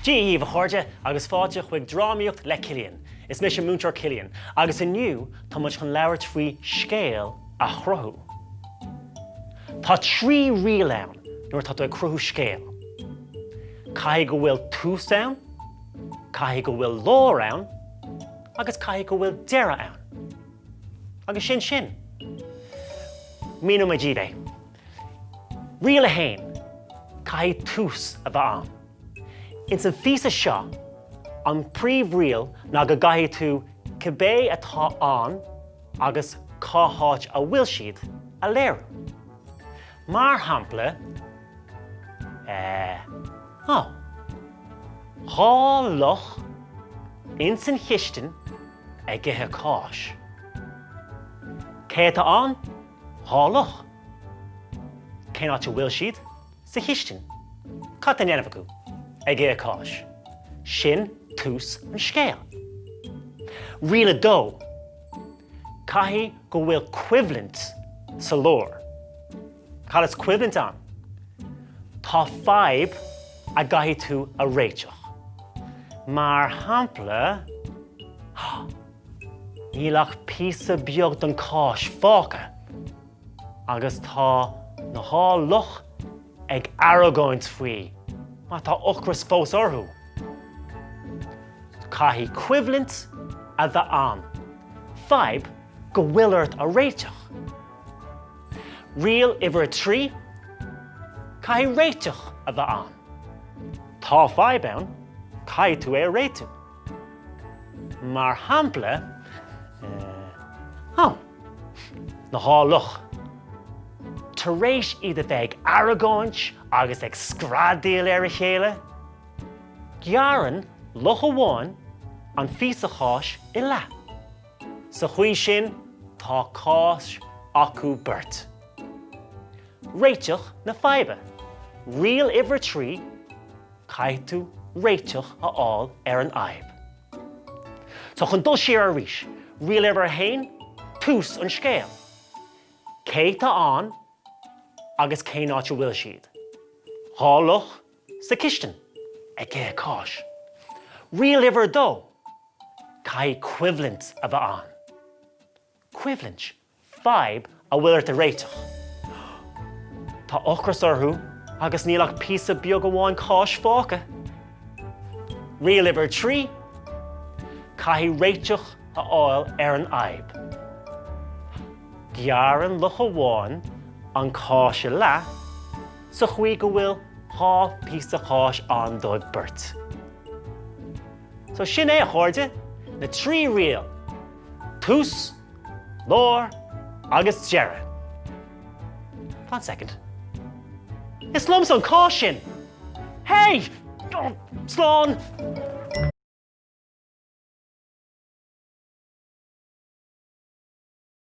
Díomh chuirde agus fáilte chuig Drámaíocht le Cillian. Is mis an múnteoir Cillian, agus inniu tá muid chun labhairt faoi scéal a chruthú. Tá trí riail ann nuair tá ag chruthú scéal. Caithfidh go bhfuil thús ann, caithfidh go bhfuil lár ann, agus caithfidh go bhfuil deireadh ann. Agus sin. Mína mai díobh é. Riail a hain, caithfidh thús a bheith ann. In san fhíse seo, an príomhriail ná go gcaithfidh tú cibé atá ann agus cá háit a bhfuil siad a léiriú. Mar shampla, dhá loch in san chiistin ag githe cáis. Cé atá ann? Dhá loch. Cé áit a bhfuil siad sa chiistin? Cad a dhéanamh acu ag githe cáis. Sin thús an scéal. Riail a dó, caithfidh go bhfuil cuimhlint sa lár. Cad is cuimhlint ann? Tá fhadhb a gcaithfidh tú a réiteach. Mar shampla, nílach píosa beag don cáis fáca, agus tá na dhá loch ag aragóint faoi, má tá ochras fós orthú. Caithfidh cuimhlint a bheith ann. Fhadhb go bhfuil ort a réiteach. Riail uimhir a trí, caithfidh réiteach a bheith ann. Tá fhadhb ann, caithfidh tú é a réitú. Mar shampla, na dhá loch. Tar éis iad a bheith ag aragóint agus ag scradaíil ar a chéile, gearan loch amháin an fhíse cháis i leith. Sa chuí sin tá cáis acu beirt. Réiteach na fhadhbe. Riail uimhir trí, caithfidh tú réiteach a fháil ar an fhadhb. Tá chun dul siar arís, riail uimhir a hain, thús an scéal. Cé tá ann agus cé áit a bhfuil siad. Dhá loch sa chiistin ag githe cáis. Riail uimhir dó, caithfidh cuimhlint a bheith ann. Cuimhlint, fhadhb a bhfuil ort a réiteach. Tá ochras orthú agus nílach píosa beag amháin cáis fáca. Riail uimhir trí, caithfidh réiteach a fháil ar an fhadhb. Gearan loch amháin an cáis i leith, sa chuí go bhfuil dhá píosa cháis an dóibh beirt. So sin é a chuirde na trí riail, thús, lár agus deireadh. One second. Is lums an cáis sin. Hey! Slán!